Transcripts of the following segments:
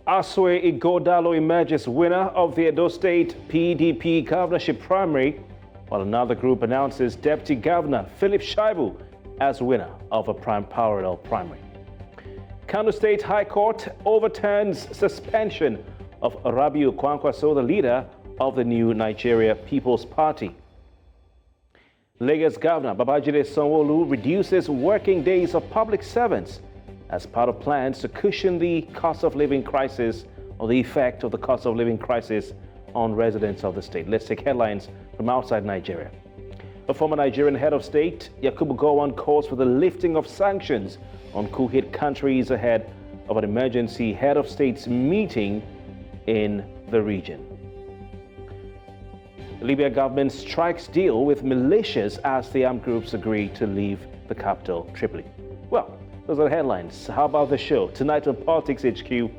Asue Ighodalo emerges winner of the Edo State PDP governorship primary, while another group announces Deputy Governor Philip Shaibu as winner of a parallel primary. Kano State High Court overturns suspension of Rabiu Kwankwaso, the leader of the new Nigeria People's Party. Lagos Governor Babajide Sanwo-Olu reduces working days of public servants as part of plans to cushion the cost of living crisis or the effect of the cost of living crisis on residents of the state. Let's take headlines from outside Nigeria. A former Nigerian head of state, Yakubu Gowon, calls for the lifting of sanctions on coup-hit countries ahead of an emergency head of states meeting in the region. The Libya government strikes deal with militias as the armed groups agree to leave the capital, Tripoli. Well, those are the headlines. How about the show? Tonight on Politics HQ,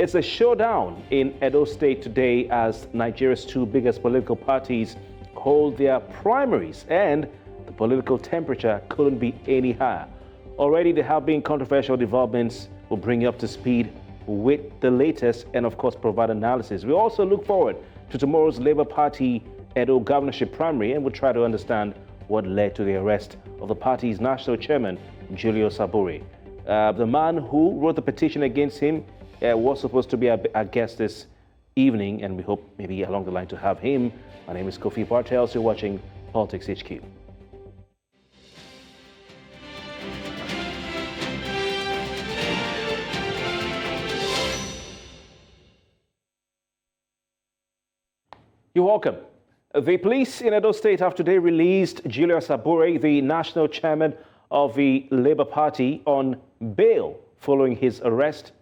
it's a showdown in Edo State today as Nigeria's two biggest political parties hold their primaries, and the political temperature couldn't be any higher. Already there have been controversial developments. We'll bring you up to speed with the latest and, of course, provide analysis. We also look forward to tomorrow's Labour Party Edo governorship primary, and we'll try to understand what led to the arrest of the party's national chairman, Julius Saburi. The man who wrote the petition against him was supposed to be our guest this evening, and we hope maybe along the line to have him. My name is Kofi Bartels. You're watching Politics HQ. You're welcome. The police in Edo State have today released Julius Saburi, the national chairman of the Labour Party, on bail following his arrest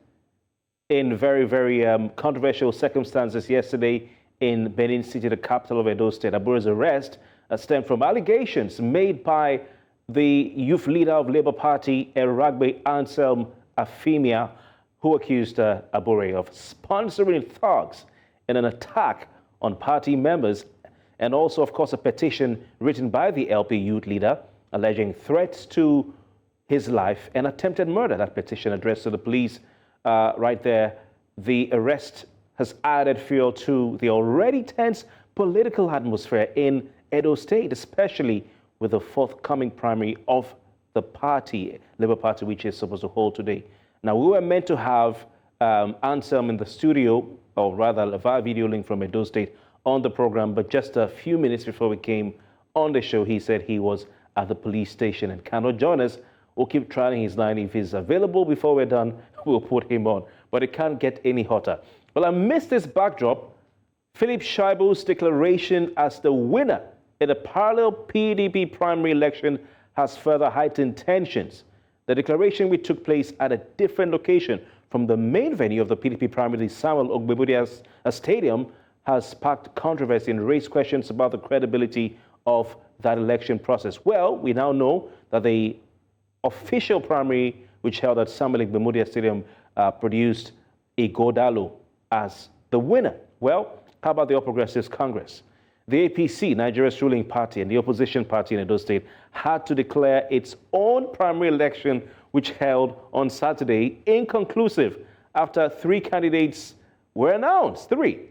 in very controversial circumstances yesterday in Benin City, the capital of Edo State. Aburi's arrest stemmed from allegations made by the youth leader of Labour Party, Eragbe Anselm Afimia, who accused Aburi of sponsoring thugs in an attack on party members, and also, of course, a petition written by the LP youth leader alleging threats to his life and attempted murder. That petition addressed to the police right there. The arrest has added fuel to the already tense political atmosphere in Edo State, especially with the forthcoming primary of the party, Labour Party, which is supposed to hold today. Now, we were meant to have Anselm in the studio, or rather via video link from Edo State, on the program, but just a few minutes before we came on the show, he said he was at the police station and cannot join us. We'll keep trying his line. If he's available before we're done, we'll put him on. But it can't get any hotter. Well, amidst this backdrop, Philip Shaibu's declaration as the winner in a parallel PDP primary election has further heightened tensions. The declaration, which took place at a different location from the main venue of the PDP primary, the Samuel Ogbebudias Stadium, has sparked controversy and raised questions about the credibility of that election process. Well, we now know that the official primary, which held at Samuel Ogbebudias Stadium, produced Ighodalo as the winner. Well, how about the All Progressives Congress? The APC, Nigeria's ruling party, and the opposition party in Edo State had to declare its own primary election, which held on Saturday, inconclusive after three candidates were announced. Three.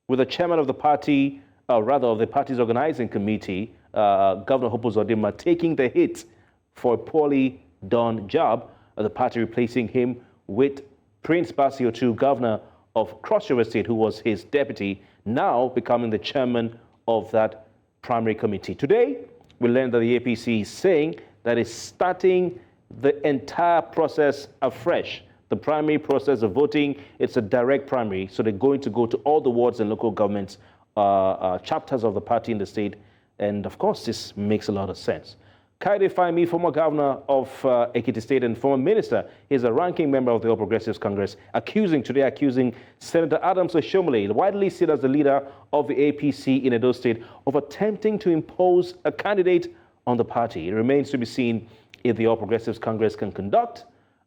With the chairman of the party, of the party's organizing committee, Governor Hope Uzodinma, taking the hit for a poorly done job, the party replacing him with Prince Bassey, governor of Cross River State, who was his deputy, now becoming the chairman of that primary committee. Today, we learned that the APC is saying that it's starting the entire process afresh. The primary process of voting, it's a direct primary, so they're going to go to all the wards and local governments, chapters of the party in the state, and of course, this makes a lot of sense. Kaide Fahimi, former governor of Ekiti State and former minister, is a ranking member of the All Progressives Congress, accusing Senator Adams Oshiomole, widely seen as the leader of the APC in Edo State, of attempting to impose a candidate on the party. It remains to be seen if the All Progressives Congress can conduct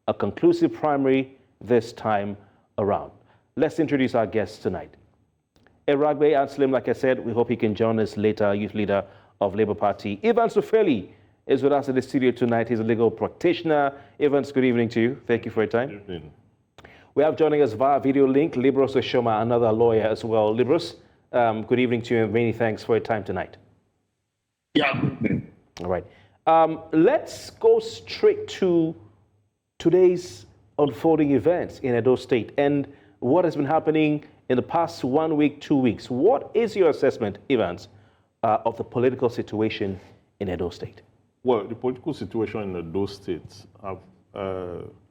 a conclusive primary this time around. Let's introduce our guests tonight. Eragbe Anselm, like I said, we hope he can join us later, youth leader of Labour Party. Evans Ofeli is with us in the studio tonight. He's a legal practitioner. Evans, good evening to you. Thank you for your time. Good evening. We have joining us via video link, Libros Oshoma, another lawyer as well. Libros, good evening to you and many thanks for your time tonight. Yeah, good evening. All right. Let's go straight to today's unfolding events in Edo State and what has been happening in the past 1 week, 2 weeks. What is your assessment, Evans, of the political situation in Edo State? Well, the political situation in Edo State have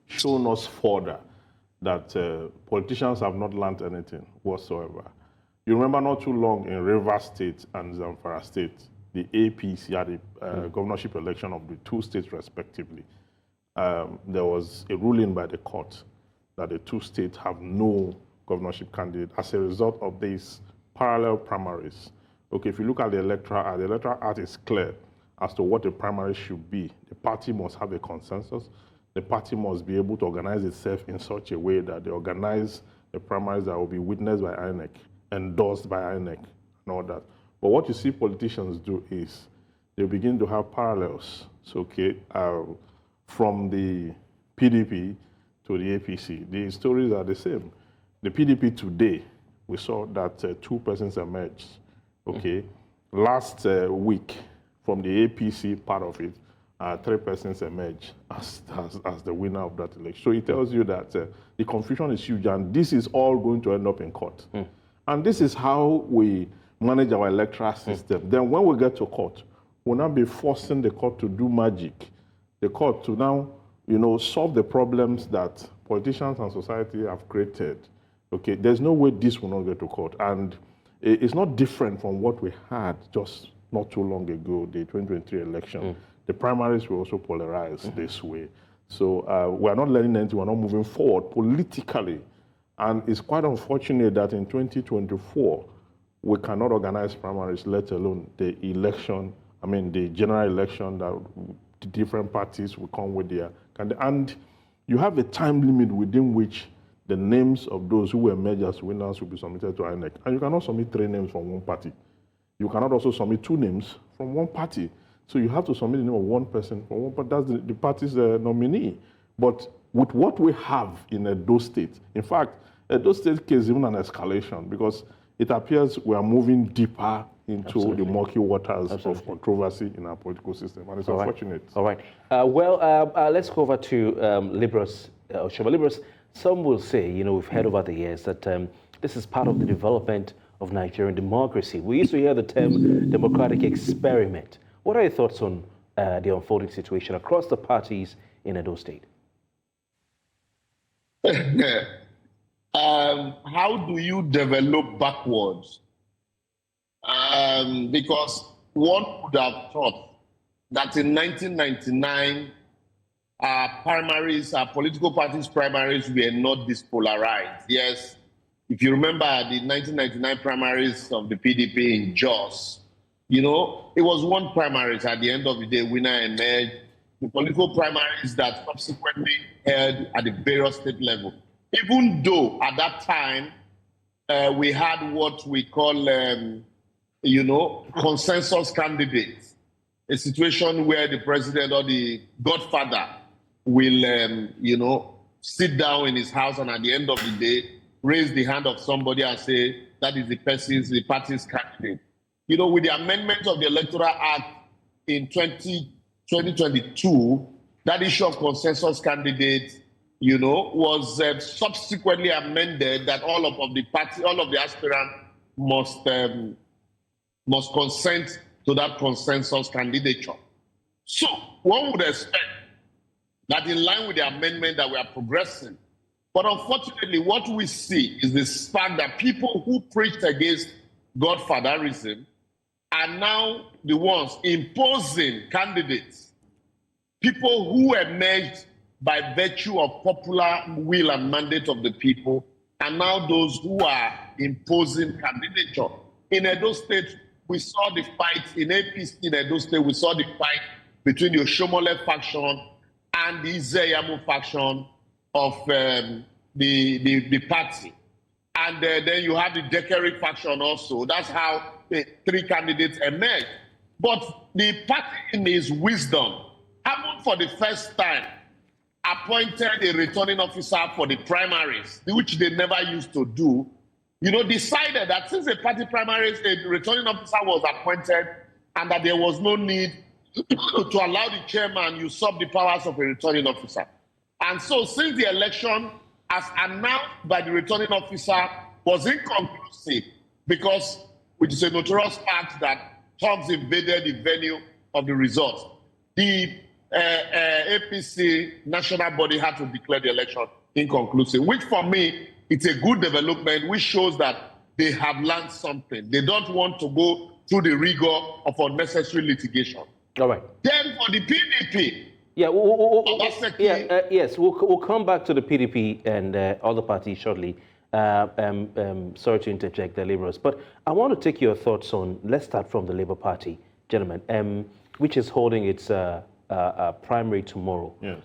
shown us further that politicians have not learned anything whatsoever. You remember not too long in Rivers State and Zamfara State, the APC had a governorship election of the two states respectively. There was a ruling by the court that the two states have no governorship candidate as a result of these parallel primaries. Okay, if you look at the Electoral Act is clear as to what the primary should be. The party must have a consensus. The party must be able to organize itself in such a way that they organize the primaries that will be witnessed by INEC, endorsed by INEC, and all that. But what you see politicians do is they begin to have parallels. So, okay, from the PDP to the APC, the stories are the same. The PDP today, we saw that 2 persons emerged. Okay, last week, from the APC part of it, 3 persons emerged as the winner of that election. So it tells you that the confusion is huge, and this is all going to end up in court. And this is how we manage our electoral system. Then when we get to court, we'll now be forcing the court to do magic. The court to now, solve the problems that politicians and society have created. Okay, there's no way this will not get to court. And it's not different from what we had just not too long ago, the 2023 election. The primaries were also polarized this way. So we're not learning anything, we're not moving forward politically. And it's quite unfortunate that in 2024, we cannot organize primaries, let alone the election, the general election that the different parties will come with their candidate. And you have a time limit within which the names of those who emerge as winners will be submitted to INEC. And you cannot submit 3 names from one party. You cannot also submit 2 names from one party. So you have to submit the name of one person from one party. That's the party's nominee. But with what we have in Edo State, in fact, Edo State case is even an escalation because it appears we are moving deeper into the murky waters of controversy in our political system. And it's unfortunate. All right. Let's go over to Libros Oshoma. Libros, some will say, we've heard over the years that this is part of the development of Nigerian democracy. We used to hear the term democratic experiment. What are your thoughts on the unfolding situation across the parties in Edo State? How do you develop backwards? Because one would have thought that in 1999, our political parties' primaries were not this polarized. Yes, if you remember the 1999 primaries of the PDP in Jos, it was one primaries at the end of the day, winner emerged. The political primaries that subsequently held at the various state level. Even though at that time, we had what we call, consensus candidates, a situation where the president or the godfather will, sit down in his house and at the end of the day, raise the hand of somebody and say, that is the party's candidate. With the amendment of the Electoral Act in 2022, that issue of consensus candidates, was subsequently amended that all of the aspirants must consent to that consensus candidature. So one would expect that in line with the amendment that we are progressing, but unfortunately what we see is this fact that people who preached against godfatherism are now the ones imposing candidates, people who emerged by virtue of popular will and mandate of the people, and now those who are imposing candidature. In Edo State, we saw the fight in APC in Edo State, we saw the fight between the Oshiomole faction and the Izeyamu faction of the party. And then you have the Dekeri faction also. That's how the 3 candidates emerged. But the party in its wisdom happened for the first time appointed a returning officer for the primaries, which they never used to do, decided that since the party primaries, a returning officer was appointed and that there was no need to allow the chairman usurp the powers of a returning officer. And so since the election, as announced by the returning officer, was inconclusive because, which is a notorious fact that thugs invaded the venue of the results, the APC national body had to declare the election inconclusive, which for me, it's a good development, which shows that they have learned something. They don't want to go through the rigor of unnecessary litigation. All right. Then for the PDP, yes, we'll come back to the PDP and other parties shortly. Sorry to interject the Labourers, but I want to take your thoughts on, let's start from the Labour Party, gentlemen, which is holding its primary tomorrow. Yes.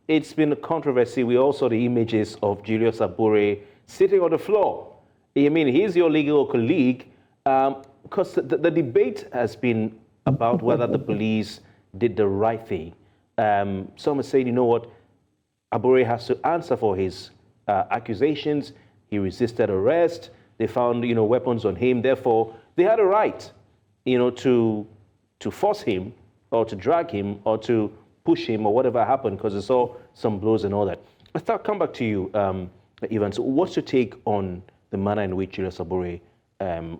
It's been a controversy. We all saw the images of Julius Abure sitting on the floor. I mean, he's your legal colleague, because the debate has been about whether the police did the right thing. Some are saying, you know what, Abure has to answer for his accusations. He resisted arrest. They found, weapons on him. Therefore, they had a right, to force him or to drag him or to push him or whatever happened, because they saw some blows and all that. I'll come back to you, Ivan. So what's your take on the manner in which Julius Abure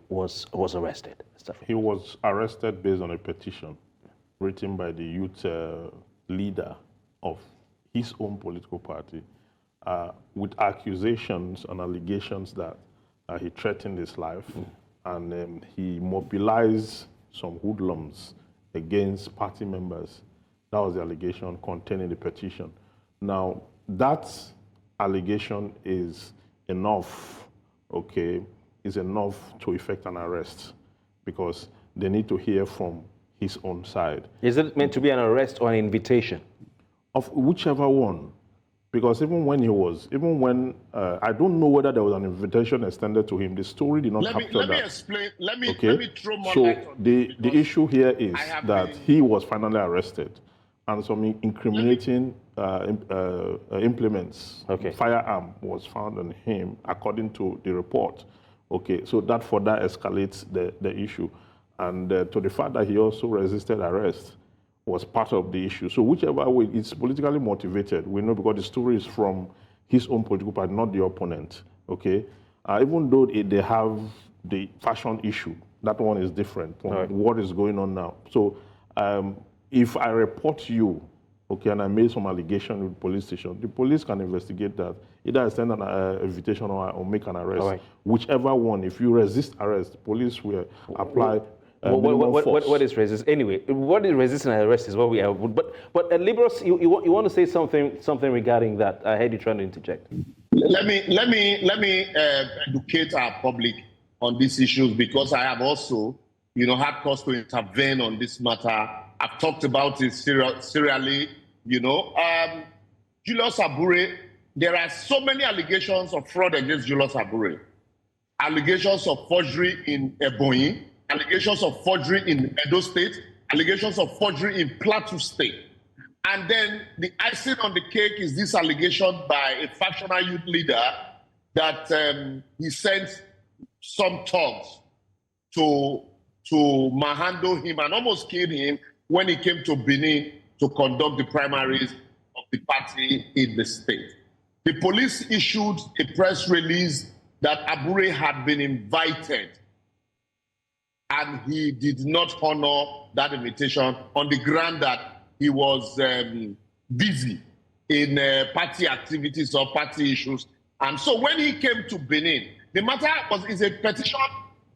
was arrested? He was arrested based on a petition written by the youth leader of his own political party, with accusations and allegations that he threatened his life, and he mobilized some hoodlums against party members. That was the allegation contained in the petition. Now, that allegation is enough, is enough to effect an arrest, because they need to hear from his own side. Is it meant to be an arrest or an invitation? Of whichever one. Because even when I don't know whether there was an invitation extended to him, the story did not capture that. Let me explain. Let me throw more light on this. The issue here is that he was finally arrested, and some incriminating implements, firearm, was found on him, according to the report. So that further escalates the issue. And to the fact that he also resisted arrest was part of the issue. So whichever way, it's politically motivated. We know, because the story is from his own political party, not the opponent, even though they have the fashion issue, that one is different from what is going on now. So if I report you, and I made some allegation with the police station, the police can investigate that, either extend an invitation or make an arrest. Whichever one, if you resist arrest, police will apply what is resist? Anyway, what is resisting arrest is what we have. But Liberals, you want to say something regarding that? I heard you trying to interject. Let me educate our public on these issues, because I have also, had cause to intervene on this matter. I've talked about it serially. Julius Abure, there are so many allegations of fraud against Julius Abure. Allegations of forgery in Ebonyi, allegations of forgery in Edo State, allegations of forgery in Plateau State. And then the icing on the cake is this allegation by a factional youth leader that he sent some thugs to manhandle him and almost kill him when he came to Benin to conduct the primaries of the party in the state. The police issued a press release that Abure had been invited, and he did not honor that invitation on the ground that he was busy in party activities or party issues. And so when he came to Benin, the matter is a petition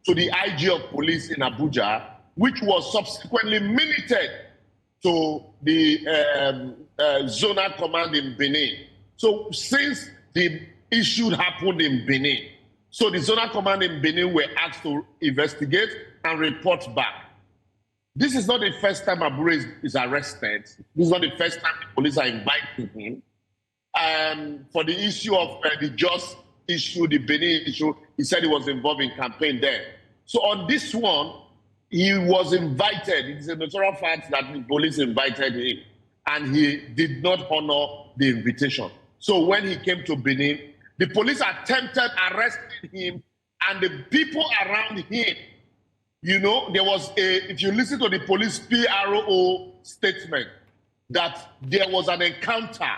to the IG of police in Abuja, which was subsequently minuted to the zonal command in Benin. So since the issue happened in Benin, so the zonal command in Benin were asked to investigate and report back. This is not the first time Abure is arrested. This is not the first time the police are inviting him. For the issue of the just issue, the Benin issue, he said he was involved in campaign there. So on this one, he was invited. It is a natural fact that the police invited him. and he did not honor the invitation. So when he came to Benin, the police attempted arresting him, and the people around him, you know, there was if you listen to the police PRO statement, that there was an encounter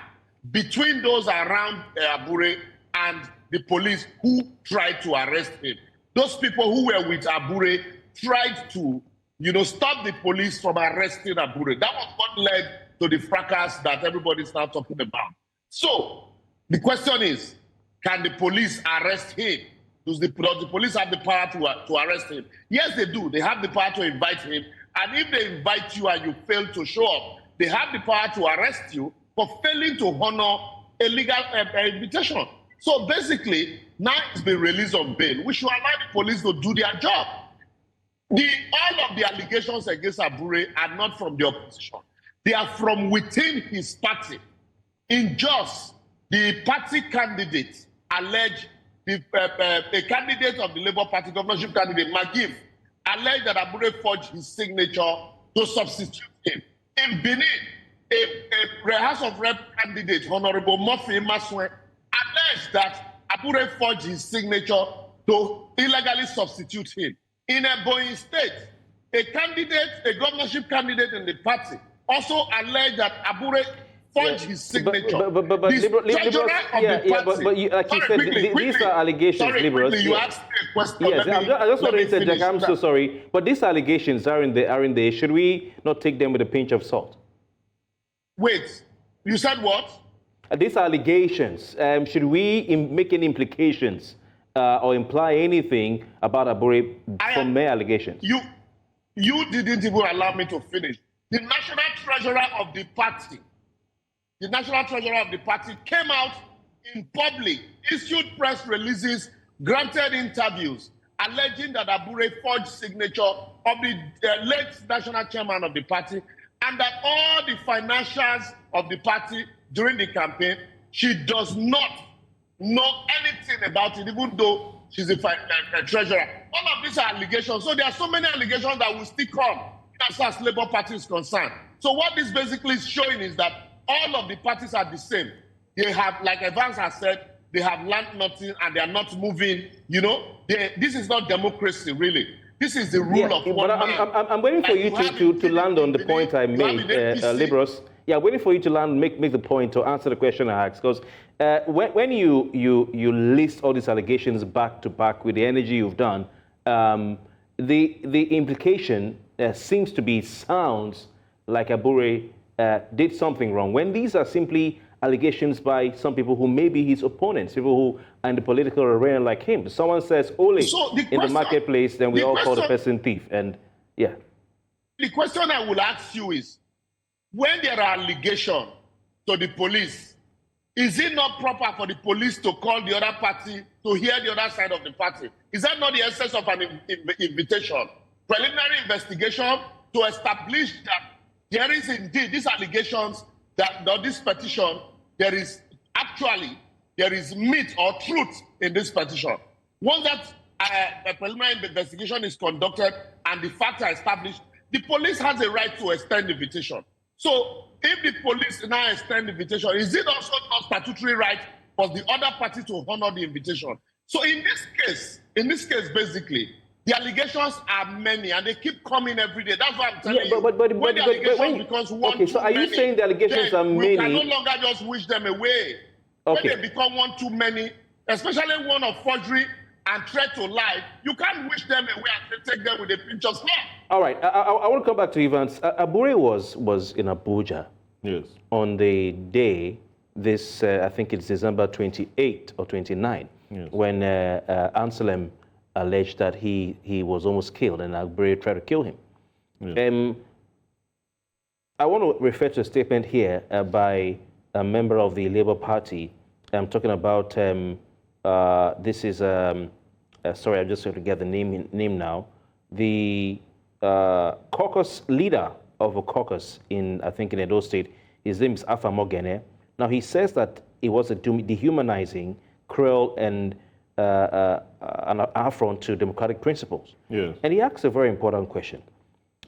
between those around Abure and the police who tried to arrest him. Those people who were with Abure tried to, you know, stop the police from arresting Abure. That was what led to the fracas that everybody's now talking about. So the question is, can the police arrest him? Does the police have the power to arrest him? Yes, they do. They have the power to invite him. And if they invite you and you fail to show up, they have the power to arrest you for failing to honor a legal invitation. So basically, now it's been released on bail. We should allow the police to do their job. All of the allegations against Abure are not from the opposition. They are from within his party. In Jos, the party candidate alleged, a candidate of the Labour Party, governorship candidate, Magiv, alleged that Abure forged his signature to substitute him. In Benin, a House of Rep candidate, Honorable Murphy Maswe, alleged that Abure forged his signature to illegally substitute him. In Edo State, a governorship candidate in the party, also alleged that Abure forged his signature. But like you said, these are allegations, Liberals. You asked me a question. Yes, I just want to interject. I'm so sorry, but these allegations are in there. Should we not take them with a pinch of salt? Wait, you said what? These allegations. Should we make any implications or imply anything about Abure from mere allegations? You didn't even allow me to finish. The national treasurer of the party. The national treasurer of the party came out in public, issued press releases, granted interviews, alleging that Abure forged signature of the late national chairman of the party, and that all the financials of the party during the campaign, she does not know anything about it, even though she's a treasurer. All of these are allegations. So there are so many allegations that will still come as far as Labour Party is concerned. So what this basically is showing is that all of the parties are the same. They have, like Evans has said, they have learned nothing and they are not moving. You know, this is not democracy, really. This is the rule of one man. I'm waiting for you to land on the point I made, Liberals. Yeah, waiting for you to land, make the point to answer the question I asked. Because when you list all these allegations back to back with the energy you've done, the implication seems to be sounds like Abure did something wrong, when these are simply allegations by some people who may be his opponents, people who are in the political arena like him. Someone says Ole in the marketplace, then we all call the person thief. And yeah. The question I will ask you is, when there are allegations to the police, is it not proper for the police to call the other party to hear the other side of the party? Is that not the essence of an invitation? Preliminary investigation to establish that there is indeed these allegations, that this petition, there is meat or truth in this petition. Once that a preliminary investigation is conducted and the facts are established, the police has a right to extend the invitation. So if the police now extend the invitation, is it also not statutory right for the other party to honor the invitation? So in this case, basically, the allegations are many and they keep coming every day. That's what I'm telling you. When the allegations becomes one okay, so are you saying the allegations are many? We can no longer just wish them away. Okay. When they become one too many, especially one of forgery and threat to life, you can't wish them away and take them with a pinch of salt. All right, I want to come back to Evans. Abure was in Abuja on the day, I think it's December 28 or 29, when Anselm alleged that he was almost killed and Abure tried to kill him. I want to refer to a statement here by a member of the Labour Party. I'm talking about, this is, sorry, I'm just going to get the name now. The caucus leader of a caucus I think in Edo State, his name is Alpha Mogene. Now he says that it was a dehumanizing, cruel, and an affront to democratic principles. Yes. And he asked a very important question.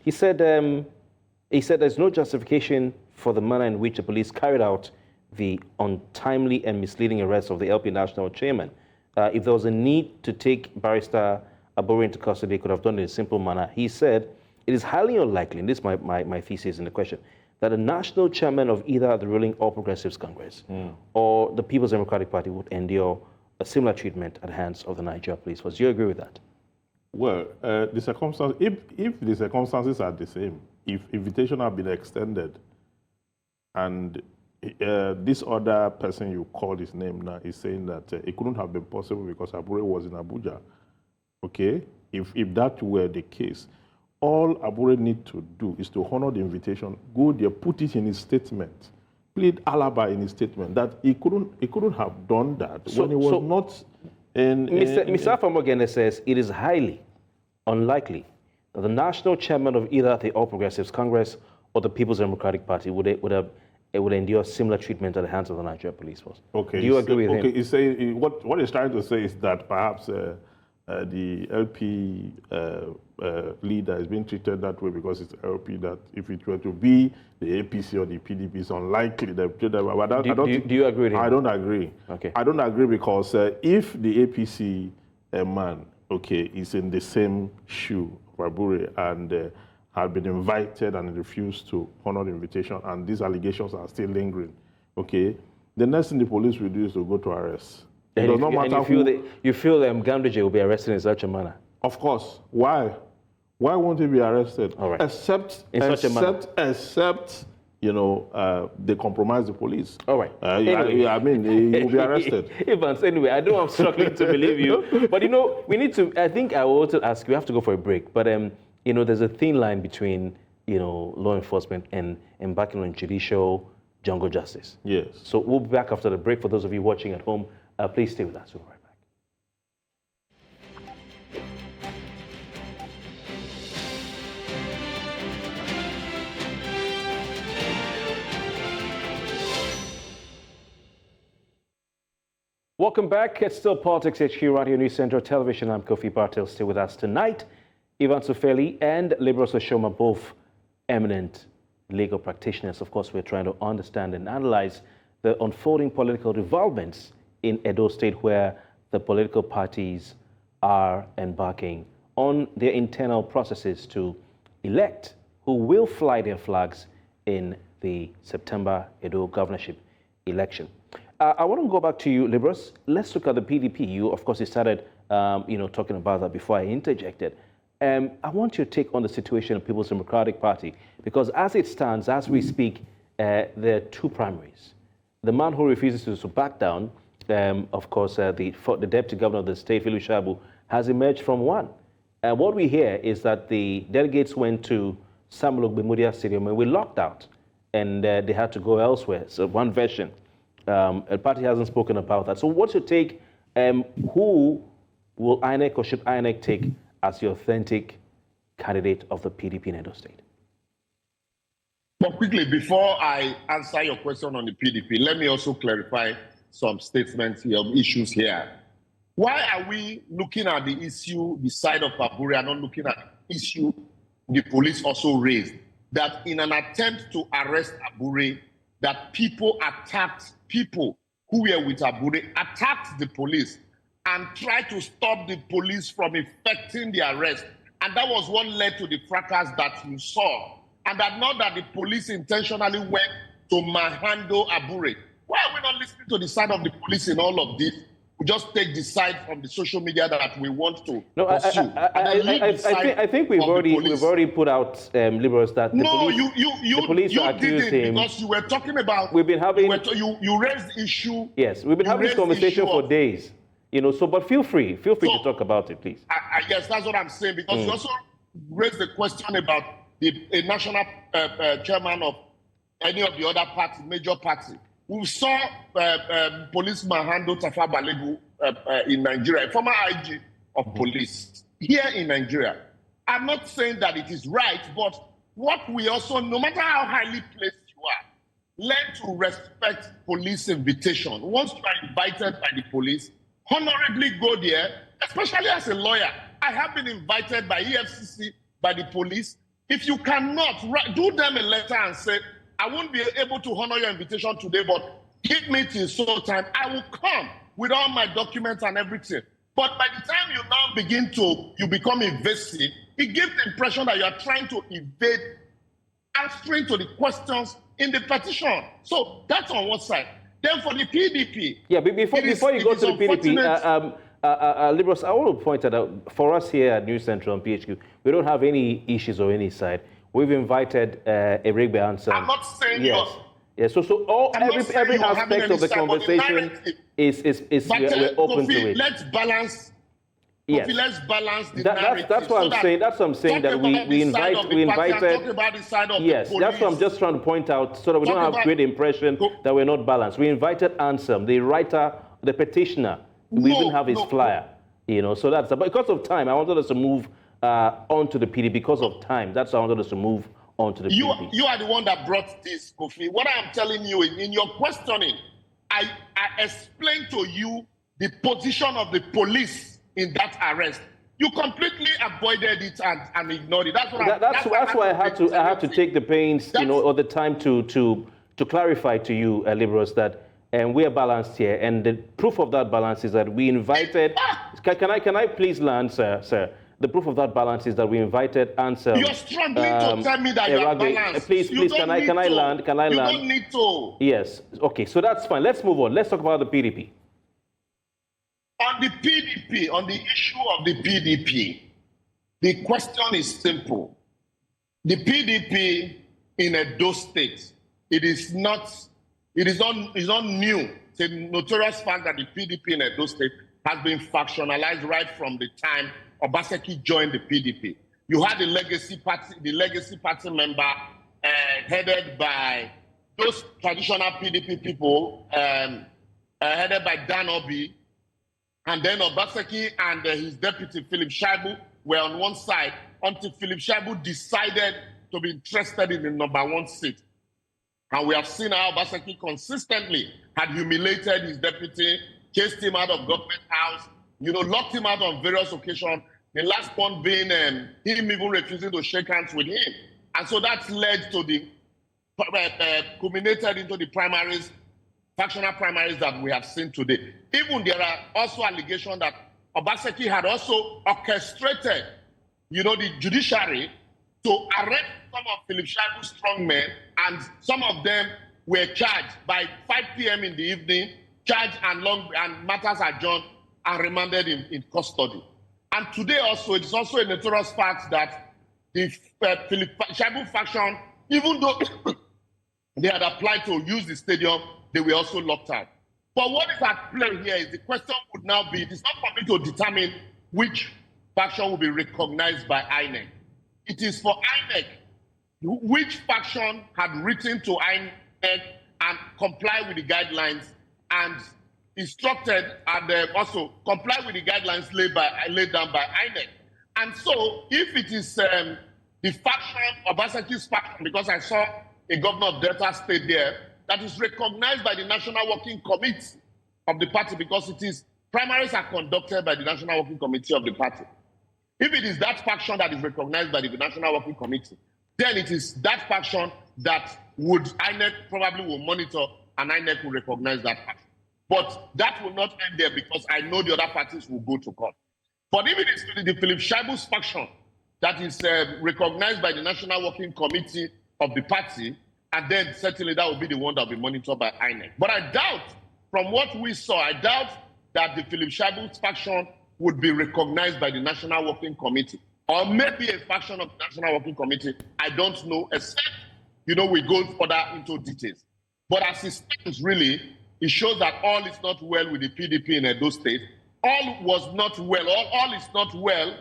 He said there's no justification for the manner in which the police carried out the untimely and misleading arrest of the LP National Chairman. If there was a need to take Barrister Abure into custody, they could have done it in a simple manner. He said, it is highly unlikely, and this is my thesis in the question, that the national chairman of either the ruling All Progressives Congress or the People's Democratic Party would endure a similar treatment at the hands of the Nigeria Police Force. Do you agree with that? Well, the circumstance, if the circumstances are the same, if invitation have been extended, and this other person you called his name now is saying that it couldn't have been possible because Abure was in Abuja. Okay, if that were the case, all Abure need to do is to honor the invitation, go there, put it in his statement, plead alibi in his statement that he couldn't have done that when he was not in. Mr. Afamogene says it is highly unlikely that the national chairman of either the All Progressives Congress or the People's Democratic Party would endure similar treatment at the hands of the Nigeria Police Force. Okay, do you agree with him? Okay, what he's trying to say is that perhaps the LP leader is being treated that way because it's LP, that if it were to be the APC or the PDP, it's unlikely that. Do you agree with him? I don't agree. Okay. I don't agree because if the APC man, okay, is in the same shoe of Abure and had been invited and refused to honor the invitation, and these allegations are still lingering, okay, the next thing the police will do is to go to arrest. It does not matter who. You feel Ganduje will be arrested in such a manner? Of course. Why? Why won't he be arrested? All right. Except you know, they compromise the police. All right. Anyway. I mean, he will be arrested. Evans, anyway, I know I'm struggling to believe you, but you know, we need to. I think I will also ask. We have to go for a break, but you know, there's a thin line between law enforcement and embarking on judicial jungle justice. Yes. So we'll be back after the break. For those of you watching at home, please stay with us. We'll be right back. Welcome back. It's still Politics HQ, Radio News Central Television. I'm Kofi Bartel. Stay with us tonight. Ivan Sufeli and Liberal Oshiomole, both eminent legal practitioners. Of course, we're trying to understand and analyze the unfolding political developments in Edo State, where the political parties are embarking on their internal processes to elect who will fly their flags in the September Edo governorship election. I want to go back to you, Liberals. Let's look at the PDP. You, of course, you started, talking about that before I interjected. I want your take on the situation of People's Democratic Party, because as it stands, as we speak, there are two primaries. The man who refuses to back down, of course, the deputy governor of the state, Philip Shaibu, has emerged from one. And what we hear is that the delegates went to Samuel Ogbemudia Stadium and were locked out, and they had to go elsewhere. So one version. The party hasn't spoken about that. So what's your take? Who will INEC or should INEC take as the authentic candidate of the PDP in Edo State? But quickly, before I answer your question on the PDP, let me also clarify some statements here, issues here. Why are we looking at the issue, the side of Abure, and not looking at the issue the police also raised? That in an attempt to arrest Abure, that people attacked people who were with Abure, attacked the police and tried to stop the police from effecting the arrest. And that was what led to the fracas that you saw. And that not that the police intentionally went to manhandle Abure. Why are we not listening to the side of the police in all of this? We just take the side from the social media that we want to pursue. I think we've already put out Liberals that the police you accused him, because you were talking about. We've been having you raised the issue. Yes, we've been having this conversation for days. So but feel free to talk about it, please. Yes, that's what I'm saying, because you also raised the question about a national chairman of any of the other parties, major party. We saw policeman handle Tafa Balegu in Nigeria, a former IG of police here in Nigeria. I'm not saying that it is right, but what we also, no matter how highly placed you are, learn to respect police invitation. Once you are invited by the police, honorably go there, especially as a lawyer. I have been invited by EFCC, by the police. If you cannot, do them a letter and say, I won't be able to honor your invitation today, but give me till so time. I will come with all my documents and everything. But by the time you now you become invasive, it gives the impression that you are trying to evade answering to the questions in the petition. So that's on one side. Then for the PDP. Yeah, before you go to the PDP, Liberals, I want to point out, for us here at News Central and PHQ, we don't have any issues on any side. We've invited Erigbe Anson. I'm not saying yes. Yes, so every aspect of the conversation is we're open to it. Let's balance. Yes. Let's balance the narrative. That's what I'm saying. That's what I'm saying, that we invited. Talk about the side of yes, the that's what I'm just trying to point out, so that we don't have great impression that we're not balanced. We invited Ansem, the writer, the petitioner. We even have his flyer, you know. So that's, but because of time, I wanted us to move on to the PDP. Because of time, that's why I wanted us to move on to the PDP. You are the one that brought this, Kofi. What I am telling you in your questioning, I explained to you the position of the police in that arrest. You completely avoided it and ignored it. That's why I had to take the pains, you know, or the time to clarify to you, Liberals, that we are balanced here, and the proof of that balance is that we invited. Can I please land, sir? The proof of that balance is that we invited Ansel. You're struggling to tell me that you are balanced. Please, can I land? Can I land? You don't need to. Yes. Okay. So that's fine. Let's move on. Let's talk about the PDP. On the PDP, on the issue of the PDP, the question is simple. The PDP in Edo State, it is not new. It's a notorious fact that the PDP in Edo State has been factionalized right from the time Obaseki joined the PDP. You had the legacy party member headed by those traditional PDP people, headed by Dan Obi. And then Obaseki and his deputy, Philip Shaibu, were on one side until Philip Shaibu decided to be interested in the #1 seat. And we have seen how Obaseki consistently had humiliated his deputy, chased him out of government house, locked him out on various occasions, the last one being him even refusing to shake hands with him. And so that led to the, culminated into the primaries, factional primaries that we have seen today. Even there are also allegations that Obaseki had also orchestrated, the judiciary to arrest some of Philip Shaibu's strongmen, and some of them were charged by 5 p.m. in the evening, charged and matters adjourned and remanded in custody. And today also, it is also a notorious fact that the Philip Shaibu faction, even though they had applied to use the stadium, they were also locked out. But what is at play here is the question would now be, it is not for me to determine which faction will be recognized by INEC. It is for INEC, which faction had written to INEC and comply with the guidelines and instructed and also comply with the guidelines laid down by INEC. And so if it is the faction, Obaseki's faction, because I saw a governor of Delta State there, that is recognized by the National Working Committee of the party, because primaries are conducted by the National Working Committee of the party. If it is that faction that is recognized by the National Working Committee, then it is that faction that INEC probably will monitor, and INEC will recognize that faction. But that will not end there, because I know the other parties will go to court. But if it is the Philip Shaibu's faction that is recognized by the National Working Committee of the party, and then certainly that will be the one that will be monitored by INEC. But I doubt, from what we saw, I doubt that the Philip Shaibu's faction would be recognized by the National Working Committee, or maybe a faction of the National Working Committee. I don't know, except, we go further into details. But as it stands, really, it shows that all is not well with the PDP in Edo State. All was not well. All is not well.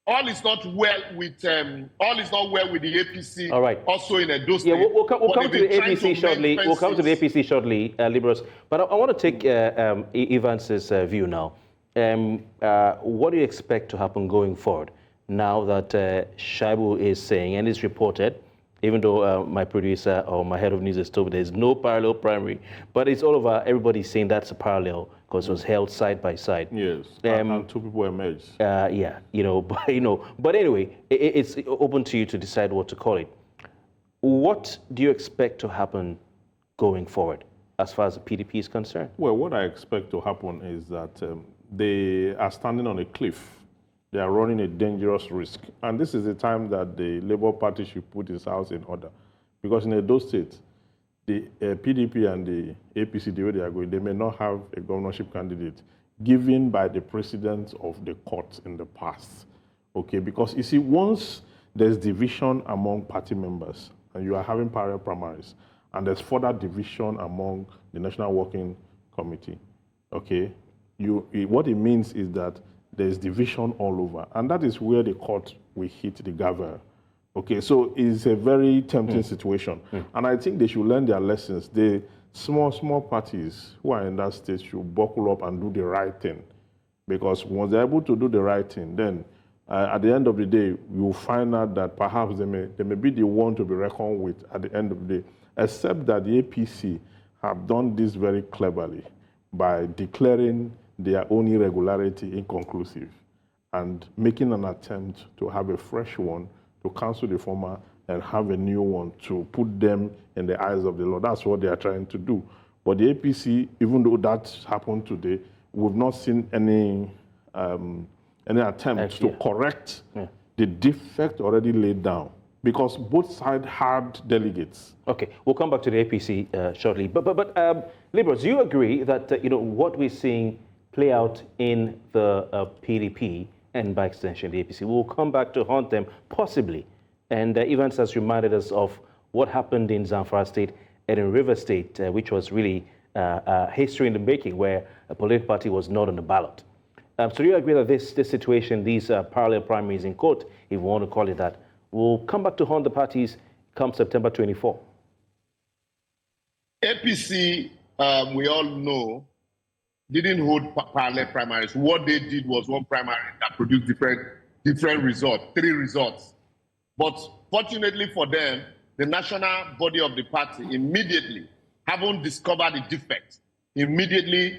All is not well with the APC. All right. Also in Edo State. Yeah, we'll come to the APC shortly. We'll come to the APC shortly, Liberals. But I want to take Evans's view now. What do you expect to happen going forward now that Shaibu is saying, and it's reported, even though my producer or my head of news has told me there's no parallel primary, but it's all over. Everybody's saying that's a parallel because it was held side by side. Yes, and two people emerged. Yeah, but anyway, it's open to you to decide what to call it. What do you expect to happen going forward as far as the PDP is concerned? Well, what I expect to happen is that they are standing on a cliff. They are running a dangerous risk. And this is the time that the Labour Party should put its house in order. Because in Edo State, the PDP and the APC, the way they are going, they may not have a governorship candidate given by the precedents of the court in the past. Okay, because you see, once there's division among party members and you are having parallel primaries, and there's further division among the National Working Committee, okay, what it means is that there's division all over, and that is where the court will hit the gavel. Okay, so it's a very tempting situation, and I think they should learn their lessons. The small parties who are in that state should buckle up and do the right thing, because once they're able to do the right thing, then at the end of the day, you'll find out that perhaps they may be the one to be reckoned with at the end of the day, except that the APC have done this very cleverly by declaring their own irregularity inconclusive and making an attempt to have a fresh one to cancel the former and have a new one to put them in the eyes of the law. That's what they are trying to do. But the APC, even though that happened today, we've not seen any attempt to correct the defect already laid down, because both sides had delegates. Okay, we'll come back to the APC shortly. But Liberals, do you agree that what we're seeing play out in the PDP and by extension the APC, we'll come back to haunt them possibly? And events has reminded us of what happened in Zamfara State and in River State, which was really history in the making, where a political party was not on the ballot. So do you agree that this situation, these parallel primaries in court, if you want to call it that, will come back to haunt the parties come September 24? APC, we all know, didn't hold parallel primaries. What they did was one primary that produced different results, 3 results. But fortunately for them, the national body of the party immediately, having discovered the defect, immediately,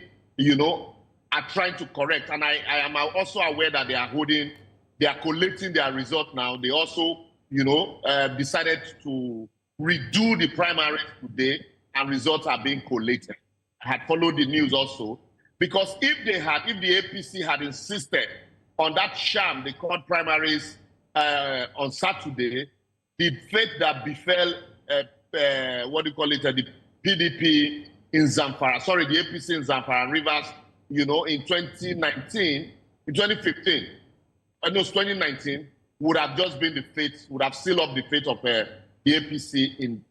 are trying to correct. And I am also aware that they are collating their result now. They also, decided to redo the primaries today, and results are being collated. I had followed the news also, because if the APC had insisted on that sham, they called primaries on Saturday, the fate that befell, the PDP in Zamfara, the APC in Zamfara and Rivers, in 2019, in 2015, it was 2019, would have just been the fate, would have sealed up the fate of the APC in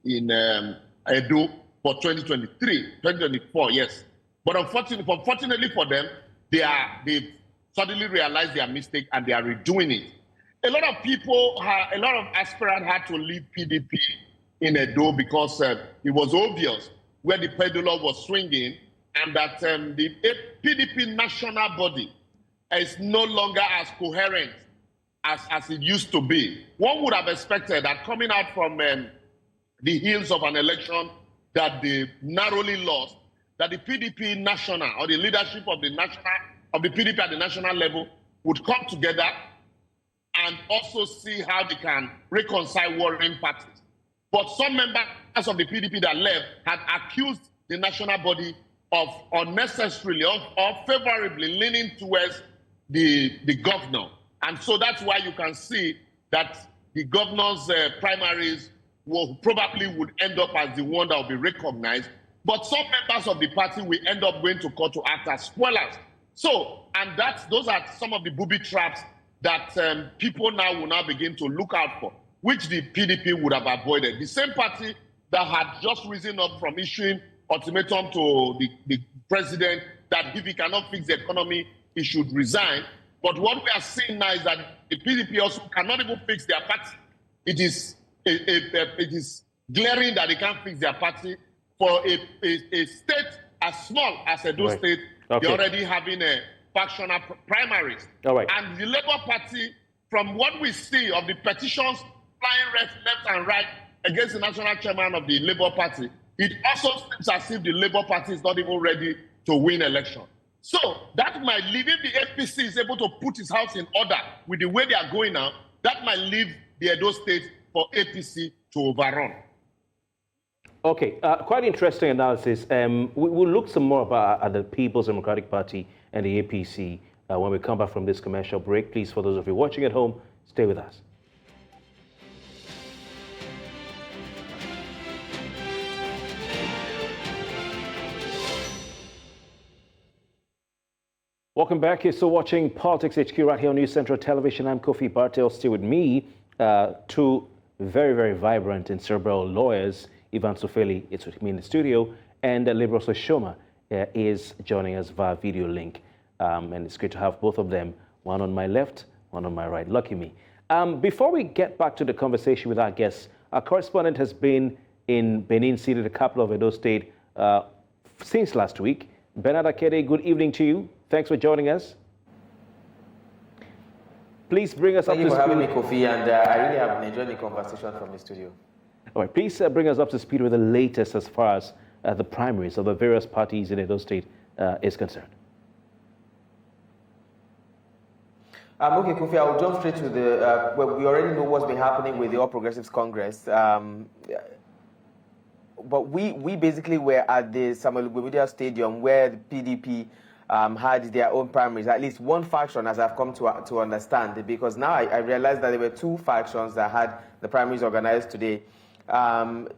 Edo for 2024, yes. But unfortunately for them, they've suddenly realized their mistake and they are redoing it. A lot of aspirants had to leave PDP in Edo because it was obvious where the pendulum was swinging, and that the PDP national body is no longer as coherent as it used to be. One would have expected that coming out from the heels of an election that they narrowly lost, that the PDP national, or the leadership of the PDP at the national level, would come together and also see how they can reconcile warring parties. But some members of the PDP that left had accused the national body of unnecessarily or favorably leaning towards the governor. And so that's why you can see that the governor's primaries probably would end up as the one that will be recognized. But some members of the party will end up going to court to act as spoilers. So, and those are some of the booby traps that people now will now begin to look out for, which the PDP would have avoided. The same party that had just risen up from issuing ultimatum to the president that if he cannot fix the economy, he should resign. But what we are seeing now is that the PDP also cannot even fix their party. It is glaring that they can't fix their party. For a state as small as Edo State, they're already having a factional primaries. All right. And the Labour Party, from what we see of the petitions flying left and right against the national chairman of the Labour Party, it also seems as if the Labour Party is not even ready to win election. So that might leave, if the APC is able to put its house in order with the way they are going now, that might leave the Edo State for APC to overrun. Okay, quite interesting analysis. We'll look some more about at the People's Democratic Party and the APC when we come back from this commercial break. Please, for those of you watching at home, stay with us. Welcome back. You're still watching Politics HQ right here on News Central Television. I'm Kofi Bartel. Still with me, two very, very vibrant and cerebral lawyers. Ivan Sofeli is with me in the studio, and Liberal Oshiomole is joining us via video link. And it's great to have both of them, one on my left, one on my right. Lucky me. Before we get back to the conversation with our guests, our correspondent has been in Benin City, the capital of Edo State, since last week. Bernard Akede, good evening to you. Thanks for joining us. Please bring us up to speed. Thank you for having me, Kofi, and I really have enjoyed the conversation from the studio. All right, please bring us up to speed with the latest as far as the primaries of the various parties in Edo State is concerned. Okay, Kofi, I'll jump straight to the, well, we already know what's been happening with the All Progressives Congress. But we basically were at the Samuel Gubernatorial Stadium where the PDP had their own primaries, at least one faction, as I've come to understand, because now I realized that there were two factions that had the primaries organized today. And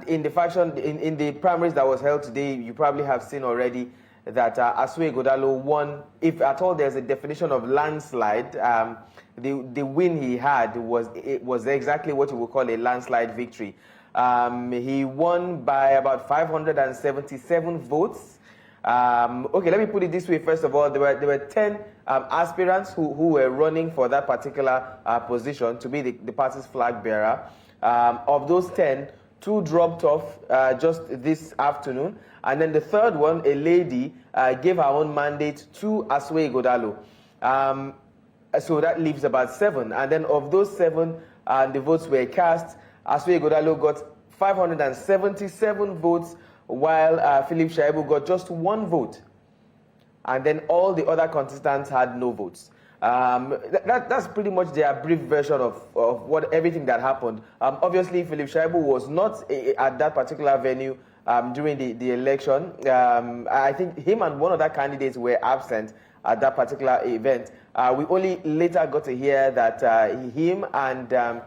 in the faction, in the primaries that was held today, you probably have seen already that Asue Godalo won. If at all there's a definition of landslide, the win he had was exactly what you would call a landslide victory. He won by about 577 votes. Okay, let me put it this way. First of all, there were 10 aspirants who were running for that particular position to be the party's flag bearer. Of those 10, 2 dropped off just this afternoon. And then the third one, a lady, gave her own mandate to Asue Godalo. So that leaves about 7. And then of those 7, the votes were cast. Asue Godalo got 577 votes, while Philip Shaibu got just 1 vote. And then all the other contestants had no votes. That's pretty much their brief version of what everything that happened. Obviously, Philip Shaibu was not at that particular venue during the election. I think him and one other candidate were absent at that particular event. We only later got to hear that him and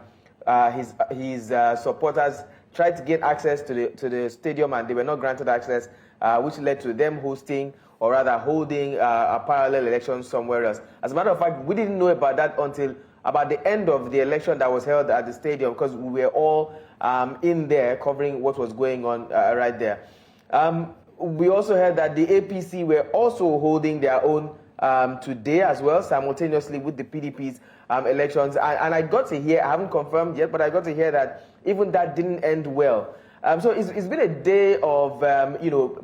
his supporters tried to get access to the stadium, and they were not granted access, which led to them hosting, or rather holding, a parallel election somewhere else. As a matter of fact, we didn't know about that until about the end of the election that was held at the stadium, because we were all in there covering what was going on right there. We also heard that the APC were also holding their own today as well, simultaneously with the PDP's elections. And I got to hear, I haven't confirmed yet, but I got to hear that even that didn't end well. So it's been a day of,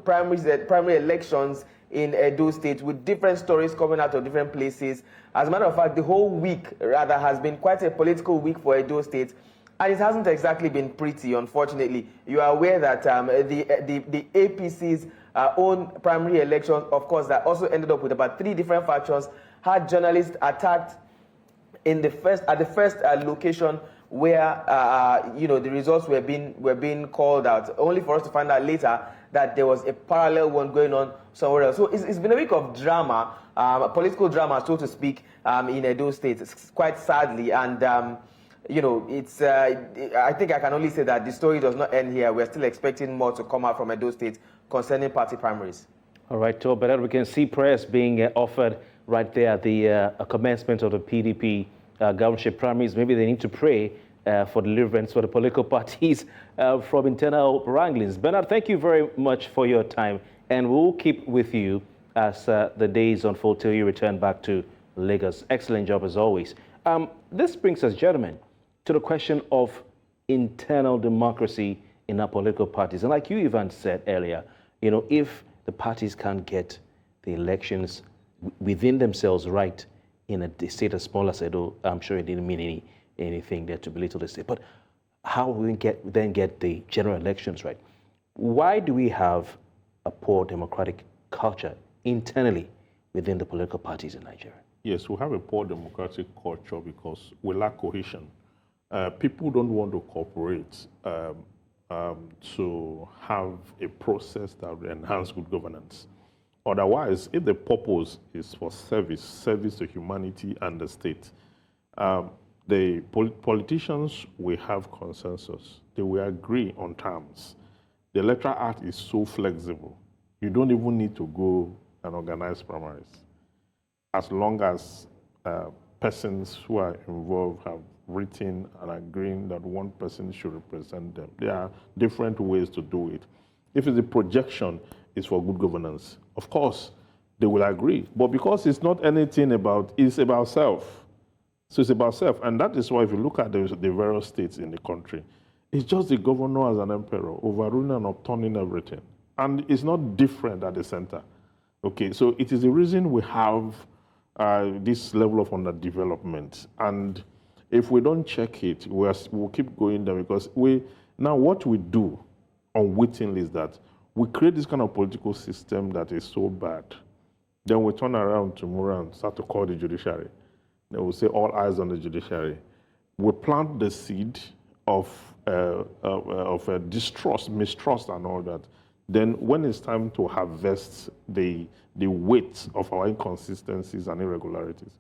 primary elections in Edo State with different stories coming out of different places. As a matter of fact, the whole week, rather, has been quite a political week for Edo State. And it hasn't exactly been pretty, unfortunately. You are aware that the APC's own primary elections, of course, that also ended up with about 3 different factions, had journalists attacked at the first location where the results were being called out, only for us to find out later that there was a parallel one going on somewhere else. So it's been a week of drama, political drama, so to speak, in Edo State, quite sadly. And I think I can only say that the story does not end here. We're still expecting more to come out from Edo State concerning party primaries. All right, so but we can see prayers being offered right there at the commencement of the PDP governorship primaries. Maybe they need to pray for deliverance for the political parties from internal wranglings. Bernard, thank you very much for your time, and we'll keep with you as the days unfold till you return back to Lagos. Excellent job as always. This brings us, gentlemen, to the question of internal democracy in our political parties. And like you, Ivan, said earlier, if the parties can't get the elections within themselves right in a state as small as Edo, I'm sure it didn't mean anything there to belittle the state. But how will we then get the general elections right? Why do we have a poor democratic culture internally within the political parties in Nigeria? Yes, we have a poor democratic culture because we lack cohesion. people don't want to cooperate to have a process that will enhance good governance. Otherwise, if the purpose is for service to humanity and the state, the politicians will have consensus. They will agree on terms. The Electoral Act is so flexible. You don't even need to go and organize primaries. As long as persons who are involved have written and agreeing that one person should represent them. There are different ways to do it. If it's a projection, it's for good governance. Of course, they will agree. But because it's not anything about, it's about self. So it's about self. And that is why if you look at the various states in the country, it's just the governor as an emperor, overruling and upturning everything. And it's not different at the center. Okay, so it is the reason we have this level of underdevelopment. And if we don't check it, we'll keep going there because now what we do unwittingly is that we create this kind of political system that is so bad. Then we turn around tomorrow and start to call the judiciary. Then we'll say all eyes on the judiciary. We plant the seed of distrust, mistrust and all that. Then when it's time to harvest the weight of our inconsistencies and irregularities,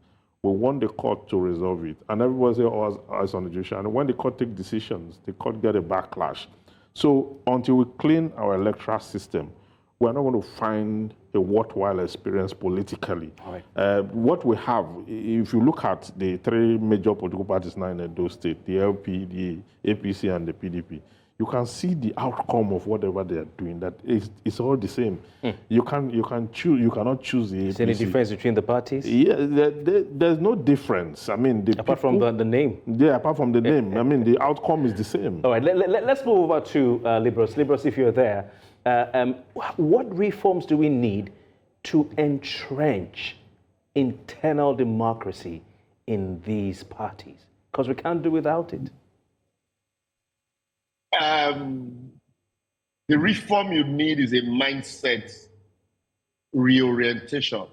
we want the court to resolve it. And everybody says, all eyes on the judiciary. And when the court takes decisions, the court get a backlash. So until we clean our electoral system, we're not going to find a worthwhile experience politically. Right. What we have, if you look at the three major political parties now in Edo State, the LP, the APC, and the PDP, you can see the outcome of whatever they are doing. That it's all the same. You can choose. You cannot choose the APC. Is there any difference between the parties? Yeah, there's no difference. I mean, apart from the name. Yeah, apart from the name. I mean, the outcome is the same. All right, let's move over to Liberals. Liberals, if you're there, what reforms do we need to entrench internal democracy in these parties? Because we can't do without it. The reform you need is a mindset reorientation.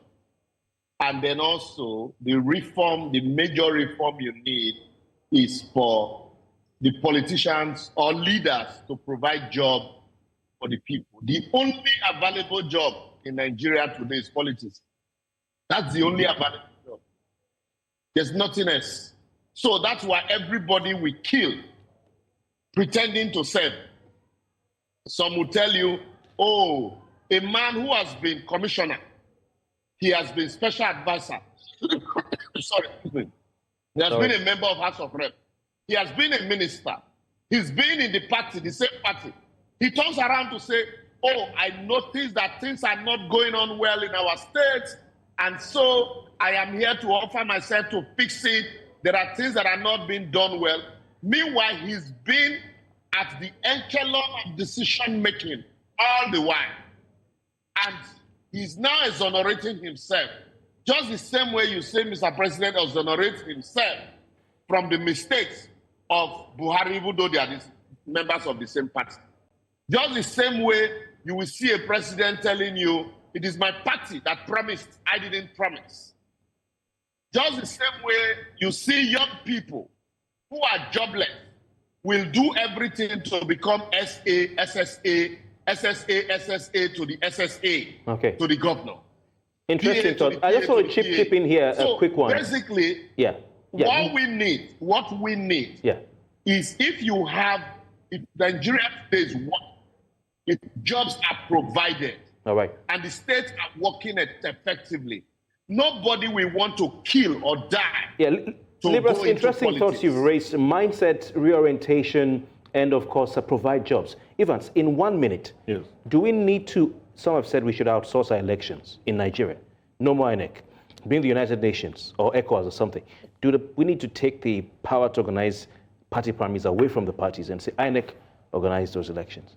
And then also the major reform you need is for the politicians or leaders to provide jobs for the people. The only available job in Nigeria today is politics. That's the only available job. There's nothing else. So that's why everybody we kill pretending to serve. Some will tell you, oh, a man who has been commissioner, he has been special advisor. Sorry, he has been a member of House of Rep. He has been a minister. He's been in the party, the same party. He turns around to say, oh, I noticed that things are not going on well in our state, and so I am here to offer myself to fix it. There are things that are not being done well. Meanwhile, he's been at the echelon of decision-making all the while. And he's now exonerating himself. Just the same way you say Mr. President exonerates himself from the mistakes of Buhari, even though they are members of the same party. Just the same way you will see a president telling you, it is my party that promised, I didn't promise. Just the same way you see young people who are jobless will do everything to become SA, SSA, SSA, SSA to the SSA, to the governor. Interesting thought. I just want to chip in here a quick one. Basically, what we need is if Nigeria today is what, if jobs are provided, and the states are working effectively, nobody will want to kill or die. Liberals, interesting thoughts you've raised, mindset, reorientation, and of course, provide jobs. Evans, in 1 minute, do we need to, some have said we should outsource our elections in Nigeria, no more INEC, bring the United Nations or ECOWAS or something. We need to take the power to organize party primaries away from the parties and say, INEC, organize those elections?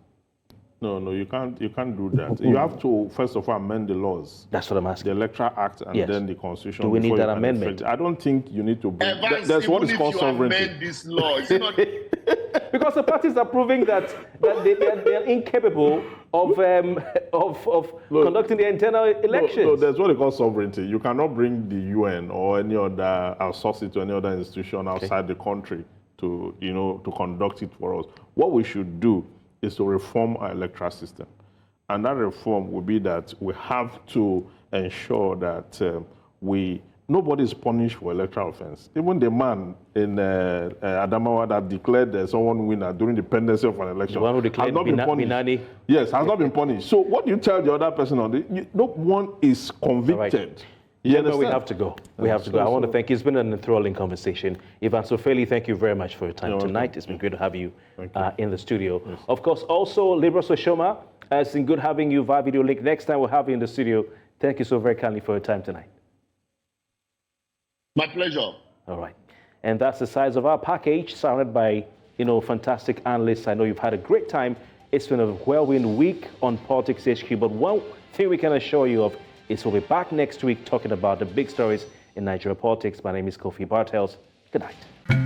No, you can't do that. You have to, first of all, amend the laws. That's what I'm asking. The Electoral Act and then the Constitution. Do we need that amendment? I don't think you need to bring... Evans, that's what is called sovereignty. Amend this law, it's not... Because the parties are proving that they're incapable of conducting the internal elections. No, that's what they call sovereignty. You cannot bring the UN or any other, outsource it to any other institution outside the country to conduct it for us. What we should do is to reform our electoral system. And that reform will be that we have to ensure that nobody is punished for electoral offense. Even the man in Adamawa that declared someone winner during the pendency of an election the one who declared has not been punished. Binani. Yes, has not been punished. So what do you tell the other person on this? No one is convicted. But we have to go. We have to go. I want to thank you. It's been an enthralling conversation. Ivan Sofeli, thank you very much for your time tonight. It's been great to have you in the studio. Yes. Of course, also, Libros Oshoma, it's been good having you via video link. Next time we'll have you in the studio. Thank you so very kindly for your time tonight. My pleasure. All right. And that's the size of our package, surrounded by, fantastic analysts. I know you've had a great time. It's been a whirlwind week on Politics HQ, but one thing we can assure you of is we'll be back next week talking about the big stories in Nigeria politics. My name is Kofi Bartels. Good night.